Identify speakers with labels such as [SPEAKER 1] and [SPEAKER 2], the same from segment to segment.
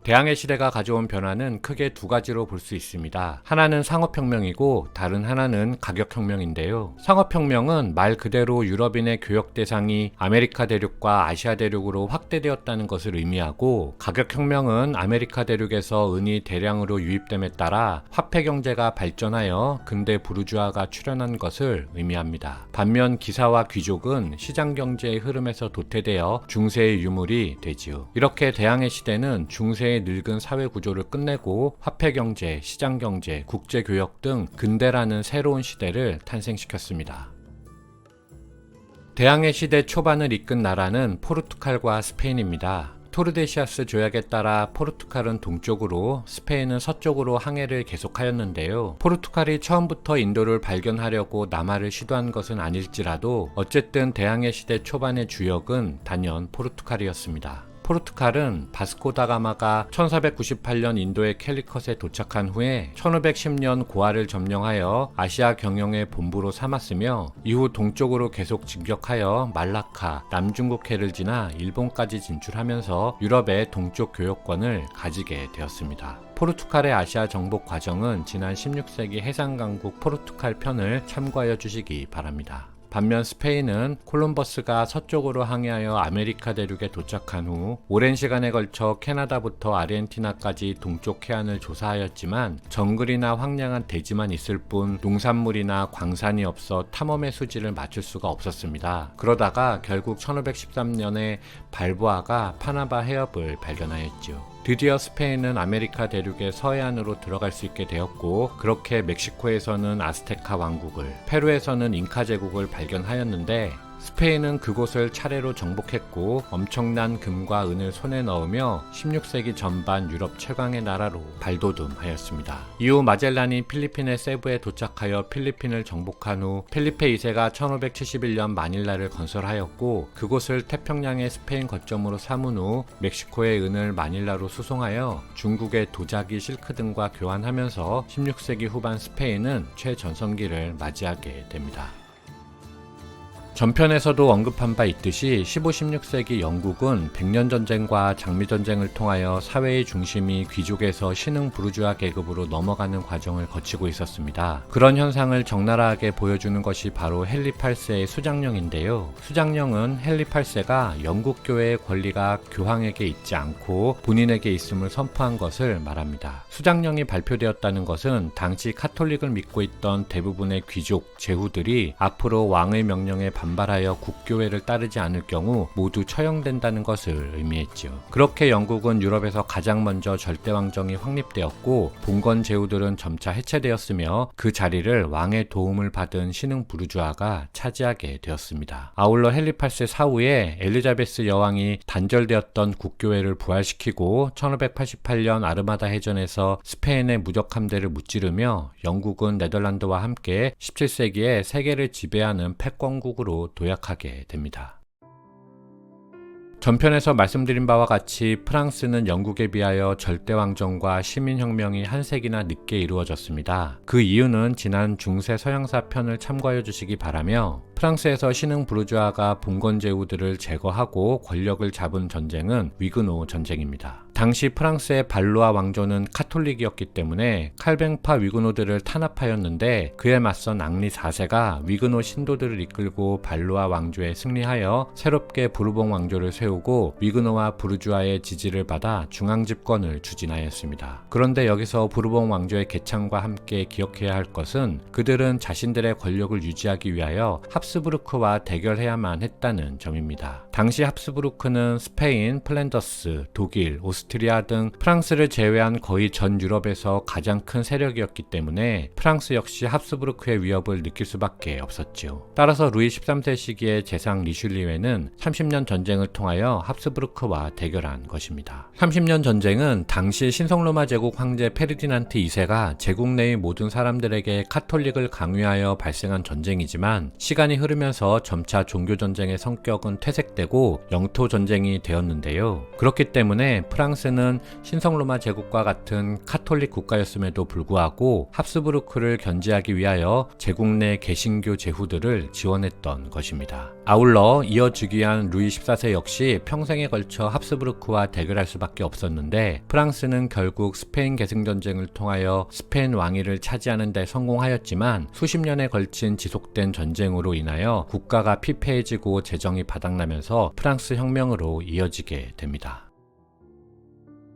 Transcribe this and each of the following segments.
[SPEAKER 1] 대항해 시대가 가져온 변화는 크게 두 가지로 볼 수 있습니다. 하나는 상업혁명이고 다른 하나는 가격혁명인데요. 상업혁명은 말 그대로 유럽인의 교역 대상이 아메리카 대륙과 아시아 대륙으로 확대되었다는 것을 의미하고, 가격혁명은 아메리카 대륙에서 은이 대량으로 유입됨에 따라 화폐 경제가 발전하여 근대 부르주아가 출현한 것을 의미합니다. 반면 기사와 귀족은 시장 경제의 흐름에서 도태되어 중세의 유물이 되지요. 이렇게 대항해 시대는 중세의 늙은 사회 구조를 끝내고 화폐경제, 시장경제, 국제교역 등 근대라는 새로운 시대를 탄생시켰습니다. 대항해 시대 초반을 이끈 나라는 포르투갈과 스페인입니다. 토르데시아스 조약에 따라 포르투갈은 동쪽으로, 스페인은 서쪽으로 항해를 계속하였는데요. 포르투갈이 처음부터 인도를 발견하려고 남하를 시도한 것은 아닐지라도 어쨌든 대항해 시대 초반의 주역은 단연 포르투갈이었습니다. 포르투갈은 바스코 다가마가 1498년 인도의 캘리컷에 도착한 후에 1510년 고아를 점령하여 아시아 경영의 본부로 삼았으며, 이후 동쪽으로 계속 진격하여 말라카, 남중국해를 지나 일본까지 진출하면서 유럽의 동쪽 교역권을 가지게 되었습니다. 포르투갈의 아시아 정복 과정은 지난 16세기 해상강국 포르투갈 편을 참고하여 주시기 바랍니다. 반면 스페인은 콜럼버스가 서쪽으로 항해하여 아메리카 대륙에 도착한 후 오랜 시간에 걸쳐 캐나다부터 아르헨티나까지 동쪽 해안을 조사하였지만 정글이나 황량한 대지만 있을 뿐 농산물이나 광산이 없어 탐험의 수지를 맞출 수가 없었습니다. 그러다가 결국 1513년에 발보아가 파나마 해협을 발견하였죠. 드디어 스페인은 아메리카 대륙의 서해안으로 들어갈 수 있게 되었고, 그렇게 멕시코에서는 아스테카 왕국을, 페루에서는 잉카 제국을 발견하였는데, 스페인은 그곳을 차례로 정복했고 엄청난 금과 은을 손에 넣으며 16세기 전반 유럽 최강의 나라로 발돋움하였습니다. 이후 마젤란이 필리핀의 세부에 도착하여 필리핀을 정복한 후 펠리페 2세가 1571년 마닐라를 건설하였고, 그곳을 태평양의 스페인 거점으로 삼은 후 멕시코의 은을 마닐라로 수송하여 중국의 도자기 실크 등과 교환하면서 16세기 후반 스페인은 최전성기를 맞이하게 됩니다. 전편에서도 언급한 바 있듯이 15, 16세기 영국은 백년전쟁과 장미전쟁을 통하여 사회의 중심이 귀족에서 신흥 부르주아 계급으로 넘어가는 과정을 거치고 있었습니다. 그런 현상을 적나라하게 보여주는 것이 바로 헨리 8세의 수장령인데요. 수장령은 헨리 8세가 영국 교회의 권리가 교황에게 있지 않고 본인에게 있음을 선포한 것을 말합니다. 수장령이 발표되었다는 것은 당시 카톨릭을 믿고 있던 대부분의 귀족, 제후들이 앞으로 왕의 명령에 반발하여 국교회를 따르지 않을 경우 모두 처형된다는 것을 의미했죠. 그렇게 영국은 유럽에서 가장 먼저 절대왕정이 확립되었고, 봉건 제후들은 점차 해체되었으며 그 자리를 왕의 도움을 받은 신흥 부르주아가 차지하게 되었습니다. 아울러 헨리 8세 사후에 엘리자베스 여왕이 단절되었던 국교회를 부활시키고 1588년 아르마다 해전에서 스페인의 무적 함대를 무찌르며 영국은 네덜란드와 함께 17세기에 세계를 지배하는 패권국으로 도약하게 됩니다. 전편에서 말씀드린 바와 같이 프랑스는 영국에 비하여 절대왕정과 시민혁명이 한 세기나 늦게 이루어졌습니다. 그 이유는 지난 중세 서양사 편을 참고하여 주시기 바라며, 프랑스에서 신흥 부르주아가 봉건 제후들을 제거하고 권력을 잡은 전쟁은 위그노 전쟁입니다. 당시 프랑스의 발로아 왕조는 카톨릭이었기 때문에 칼뱅파 위그노들을 탄압하였는데, 그에 맞선 앙리 4세가 위그노 신도들을 이끌고 발로아 왕조에 승리하여 새롭게 부르봉 왕조를 세우고 위그노와 부르주아의 지지를 받아 중앙집권을 추진하였습니다. 그런데 여기서 부르봉 왕조의 개창과 함께 기억해야 할 것은, 그들은 자신들의 권력을 유지하기 위하여 합스부르크와 대결해야만 했다는 점입니다. 당시 합스부르크는 스페인, 플랜더스, 독일, 오스트리아 등 프랑스를 제외한 거의 전 유럽에서 가장 큰 세력이었기 때문에 프랑스 역시 합스부르크의 위협을 느낄 수밖에 없었지요. 따라서 루이 13세 시기의 제상 리슐리에는 30년 전쟁을 통하여 합스부르크와 대결한 것입니다. 30년 전쟁은 당시 신성로마 제국 황제 페르디난트 2세가 제국 내의 모든 사람들에게 카톨릭을 강요하여 발생한 전쟁이지만, 시간이 시간이 흐르면서 점차 종교전쟁의 성격은 퇴색되고 영토전쟁이 되었는데요. 그렇기 때문에 프랑스는 신성로마 제국과 같은 카톨릭 국가였음에도 불구하고 합스부르크를 견제하기 위하여 제국 내 개신교 제후들을 지원했던 것입니다. 아울러 이어지기 위한 루이 14세 역시 평생에 걸쳐 합스부르크와 대결할 수밖에 없었는데 프랑스는 결국 스페인 계승전쟁을 통하여 스페인 왕위를 차지하는 데 성공하였지만 수십 년에 걸친 지속된 전쟁으로 인하여 국가가 피폐해지고 재정이 바닥나면서 프랑스 혁명으로 이어지게 됩니다.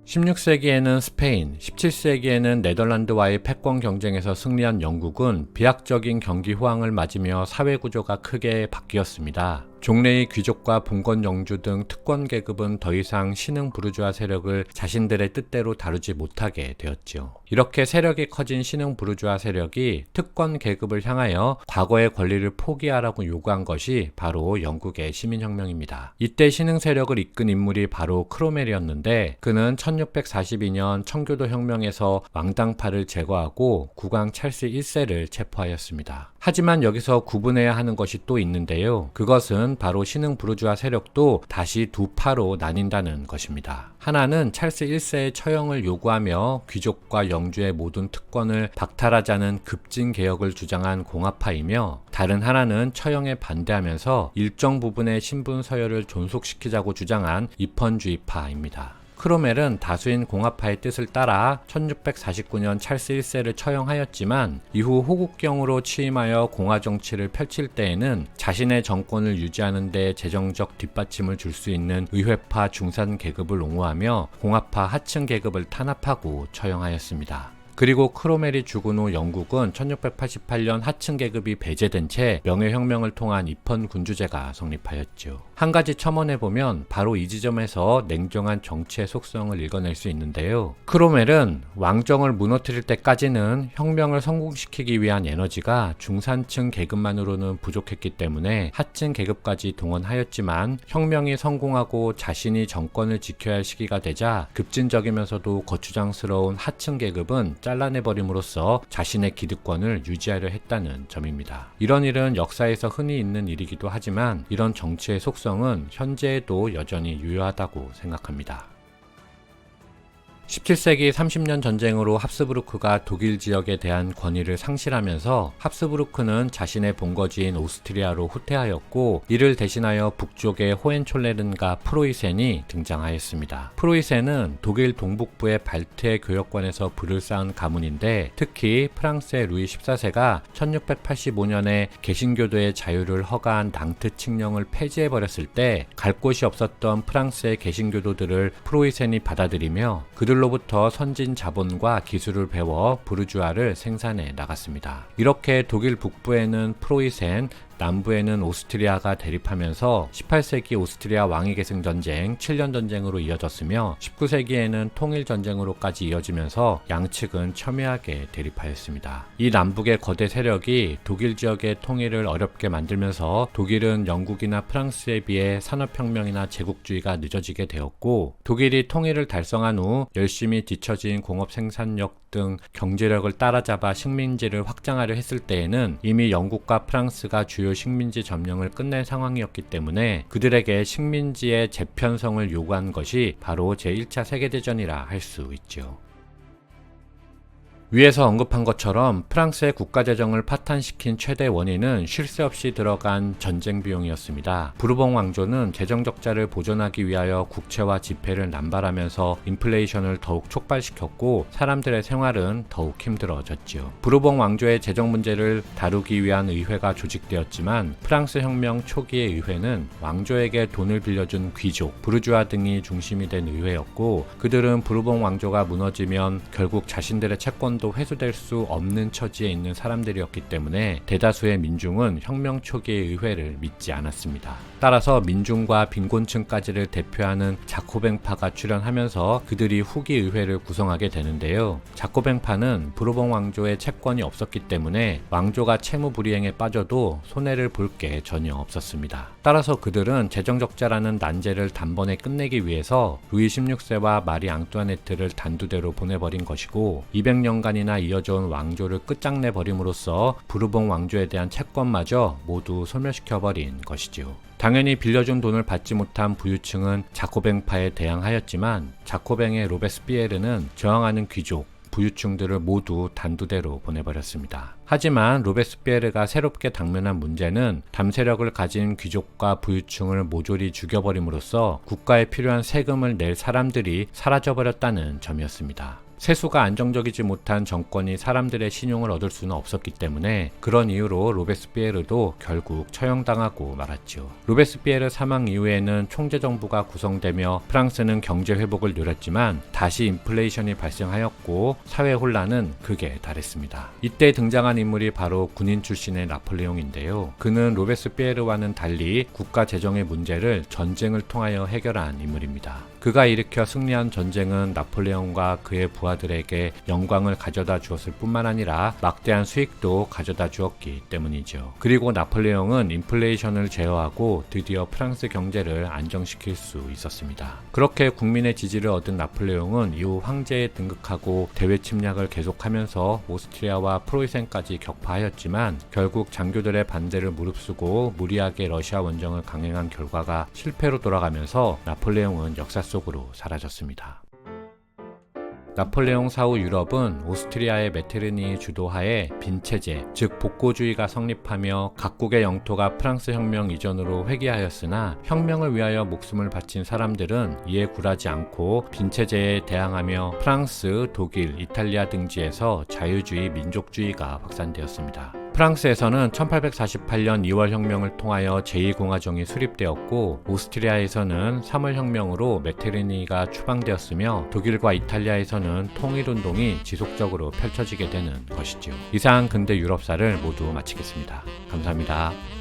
[SPEAKER 1] 16세기에는 스페인, 17세기에는 네덜란드와의 패권 경쟁에서 승리한 영국은 비약적인 경기 호황을 맞으며 사회 구조가 크게 바뀌었습니다. 종래의 귀족과 봉건 영주 등 특권 계급은 더 이상 신흥 부르주아 세력을 자신들의 뜻대로 다루지 못하게 되었지요. 이렇게 세력이 커진 신흥 부르주아 세력이 특권 계급을 향하여 과거의 권리를 포기하라고 요구한 것이 바로 영국의 시민혁명입니다. 이때 신흥 세력을 이끈 인물이 바로 크로멜이었는데 그는 1642년 청교도 혁명에서 왕당파를 제거하고 국왕 찰스 1세를 체포하였습니다. 하지만 여기서 구분해야 하는 것이 또 있는데요. 그것은 바로 신흥 부르주아 세력도 다시 두 파로 나뉜다는 것입니다. 하나는 찰스 1세의 처형을 요구하며 귀족과 영주의 모든 특권을 박탈하자는 급진 개혁을 주장한 공화파이며 다른 하나는 처형에 반대하면서 일정 부분의 신분 서열을 존속시키자고 주장한 입헌주의파입니다. 크로멜은 다수인 공화파의 뜻을 따라 1649년 찰스 1세를 처형하였지만 이후 호국경으로 취임하여 공화 정치를 펼칠 때에는 자신의 정권을 유지하는 데 재정적 뒷받침을 줄 수 있는 의회파 중산 계급을 옹호하며 공화파 하층 계급을 탄압하고 처형하였습니다. 그리고 크로멜이 죽은 후 영국은 1688년 하층 계급이 배제된 채 명예혁명을 통한 입헌 군주제가 성립하였죠. 한 가지 첨언해보면 바로 이 지점에서 냉정한 정치의 속성을 읽어낼 수 있는데요. 크로멜은 왕정을 무너뜨릴 때까지는 혁명을 성공시키기 위한 에너지가 중산층 계급만으로는 부족했기 때문에 하층 계급까지 동원하였지만 혁명이 성공하고 자신이 정권을 지켜야 할 시기가 되자 급진적이면서도 거추장스러운 하층 계급은 잘라내버림으로써 자신의 기득권을 유지하려 했다는 점입니다. 이런 일은 역사에서 흔히 있는 일이기도 하지만 이런 정치의 속성은 현재에도 여전히 유효하다고 생각합니다. 17세기 30년 전쟁으로 합스부르크가 독일 지역에 대한 권위를 상실하면서 합스부르크는 자신의 본거지인 오스트리아로 후퇴하였고 이를 대신하여 북쪽의 호헨촐레른과 프로이센이 등장하였습니다. 프로이센은 독일 동북부의 발트해 교역권에서 불을 쌓은 가문인데 특히 프랑스의 루이 14세가 1685년에 개신교도의 자유를 허가한 낭트 칙령을 폐지해버렸을 때 갈 곳이 없었던 프랑스의 개신교도들을 프로이센이 받아들이며 그들로부터 선진 자본과 기술을 배워 부르주아를 생산해 나갔습니다. 이렇게 독일 북부에는 프로이센, 남부에는 오스트리아가 대립하면서 18세기 오스트리아 왕위계승 전쟁, 7년 전쟁으로 이어졌으며 19세기에는 통일 전쟁으로까지 이어지면서 양측은 첨예하게 대립하였습니다. 이 남북의 거대 세력이 독일 지역의 통일을 어렵게 만들면서 독일은 영국이나 프랑스에 비해 산업혁명이나 제국주의가 늦어지게 되었고 독일이 통일을 달성한 후 열심히 뒤처진 공업 생산력 등 경제력을 따라잡아 식민지를 확장하려 했을 때에는 이미 영국과 프랑스가 주요 식민지 점령을 끝낸 상황이었기 때문에 그들에게 식민지의 재편성을 요구한 것이 바로 제1차 세계대전이라 할 수 있죠. 위에서 언급한 것처럼 프랑스의 국가재정을 파탄시킨 최대 원인은 쉴 새 없이 들어간 전쟁 비용이었습니다. 부르봉 왕조는 재정 적자를 보존하기 위하여 국채와 지폐를 남발하면서 인플레이션을 더욱 촉발시켰고 사람들의 생활은 더욱 힘들어졌지요. 부르봉 왕조의 재정 문제를 다루기 위한 의회가 조직되었지만 프랑스 혁명 초기의 의회는 왕조에게 돈을 빌려준 귀족, 부르주아 등이 중심이 된 의회였고 그들은 부르봉 왕조가 무너지면 결국 자신들의 채권 도 회수될 수 없는 처지에 있는 사람들이었기 때문에 대다수의 민중은 혁명 초기의 의회를 믿지 않았습니다. 따라서 민중과 빈곤층까지를 대표하는 자코뱅파가 출현하면서 그들이 후기 의회를 구성하게 되는데요. 자코뱅파는 부르봉 왕조의 채권이 없었기 때문에 왕조가 채무 불이행에 빠져도 손해를 볼 게 전혀 없었습니다. 따라서 그들은 재정적자라는 난제를 단번에 끝내기 위해서 루이 16세와 마리 앙뚜아네트를 단두대로 보내버린 것이고 200년간 년간이나 이어져온 왕조를 끝장내 버림으로써 부르봉 왕조에 대한 채권마저 모두 소멸시켜버린 것이지요. 당연히 빌려준 돈을 받지 못한 부유층은 자코뱅파에 대항하였지만 자코뱅의 로베스피에르는 저항하는 귀족, 부유층들을 모두 단두대로 보내버렸습니다. 하지만 로베스피에르가 새롭게 당면한 문제는 담세력을 가진 귀족과 부유층을 모조리 죽여버림으로써 국가에 필요한 세금을 낼 사람들이 사라져버렸다는 점이었습니다. 세수가 안정적이지 못한 정권이 사람들의 신용을 얻을 수는 없었기 때문에 그런 이유로 로베스피에르도 결국 처형당하고 말았죠. 로베스피에르 사망 이후에는 총재정부가 구성되며 프랑스는 경제 회복을 누렸지만 다시 인플레이션이 발생하였고 사회 혼란은 극에 달했습니다. 이때 등장한 인물이 바로 군인 출신의 나폴레옹인데요. 그는 로베스피에르와는 달리 국가 재정의 문제를 전쟁을 통하여 해결한 인물입니다. 그가 일으켜 승리한 전쟁은 나폴레옹과 그의 부하들에게 영광을 가져다 주었을 뿐만 아니라 막대한 수익도 가져다 주었기 때문이죠. 그리고 나폴레옹은 인플레이션을 제어하고 드디어 프랑스 경제를 안정시킬 수 있었습니다. 그렇게 국민의 지지를 얻은 나폴레옹은 이후 황제에 등극하고 대외 침략을 계속하면서 오스트리아와 프로이센까지 격파하였지만 결국 장교들의 반대를 무릅쓰고 무리하게 러시아 원정을 강행한 결과가 실패로 돌아가면서 나폴레옹은 역사 속으로 사라졌습니다. 나폴레옹 사후 유럽은 오스트리아의 메테르니 주도하에 빈체제, 즉 복고주의가 성립하며 각국의 영토가 프랑스 혁명 이전으로 회귀하였으나 혁명을 위하여 목숨을 바친 사람들은 이에 굴하지 않고 빈체제에 대항하며 프랑스, 독일, 이탈리아 등지에서 자유주의, 민족주의가 확산되었습니다. 프랑스에서는 1848년 2월 혁명을 통하여 제2공화정이 수립되었고 오스트리아에서는 3월 혁명으로 메테르니가 추방되었으며 독일과 이탈리아에서는 통일운동이 지속적으로 펼쳐지게 되는 것이죠. 이상 근대 유럽사를 모두 마치겠습니다. 감사합니다.